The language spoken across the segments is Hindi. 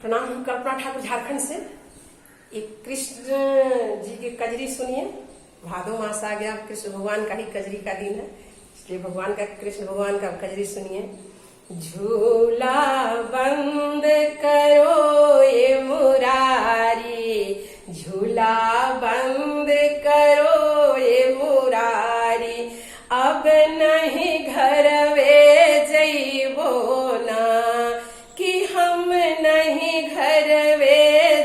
प्रणाम। हम कल्पना ठाकुर झारखंड से। एक कृष्ण जी की कजरी सुनिए। भादो मास आ गया, कृष्ण भगवान का ही कजरी का दिन है, इसलिए भगवान का, कृष्ण भगवान का कजरी सुनिए। झूला बंद करो ये मुरारी, झूला बंद करो ये मुरारी, अब नहीं घर वे जइबो ना, कि हम नहीं घर वे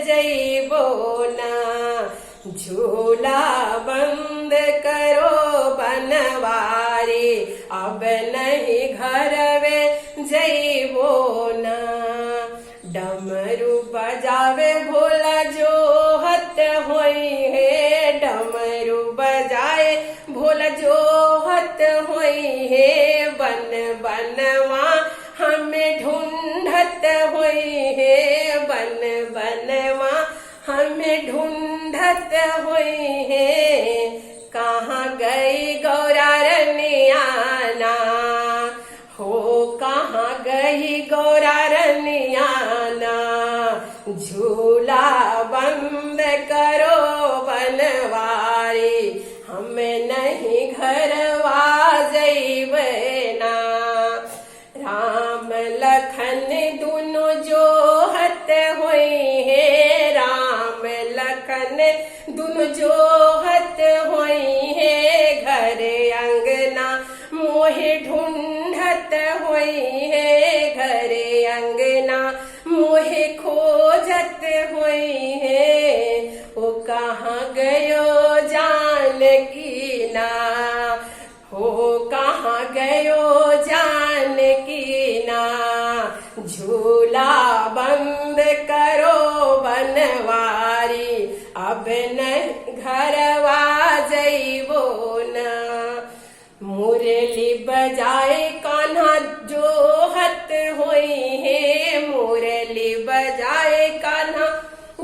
जइबो ना। झूला बंद करो बनवारी, अब नहीं घर वे जइबो ना। डमरू बजावे भोला जो हत होई है, डमरू बजाए भोला जो हत होई है। बन बनवा हमें ढूंढत होई है, बन बनवा हमें ढूंढत होई है। कहाँ गई गौरा रनियाना हो, कहाँ गई गौरा रनियाना। झूला बंद करो बनवारी, हमें नहीं घरवा जइबे ना। राम लखन दुनो जो हत होई है, राम लखन दुनो जो हत होई है। घर अंगना मोहे ढूंढत होई है, घर अंगना मोहे खोजत होई है। वो कहाँ गयो जानकी ना हो, कहाँ गयो जानकी ना। झूला बंद करो बनवारी, अब नहीं घरवा जइबो ना। मुरली बजाए कान्हा जो हत होई है, मुरली बजाए कान्हा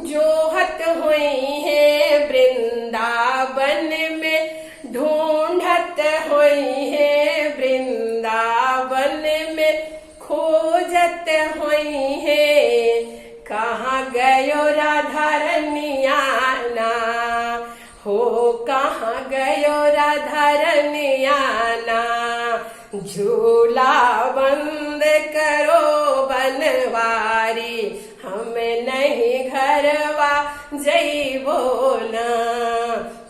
जो हत होई है। वृंदावन में ढूंढत होई है, वृंदावन में खोजत होई है। कहाँ गयो राधा रनियाना हो, कहाँ गयो राधा रनियाना। झूला बंद करो बनवारी, हम नहीं घरवा जइबो ना।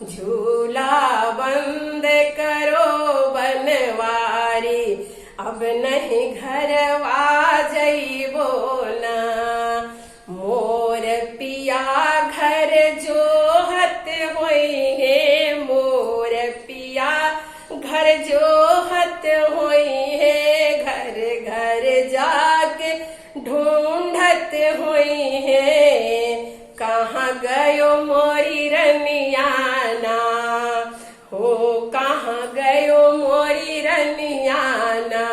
झूला बंद करो बनवारी, अब नहीं घरवा जइबो ना। मोर पिया घर जो हत होई है, मोर पिया घर जो हत होई है। घर घर जाके ढूंढत होई है, कहाँ गयो मोरी रनियाना हो, कहाँ गयो मोरी रनियाना।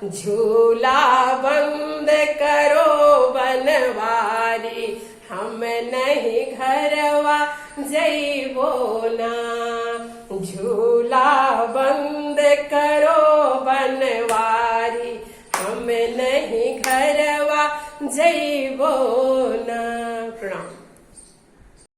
झूला बंद करो बनवारी, हम नहीं घरवा जइबो ना।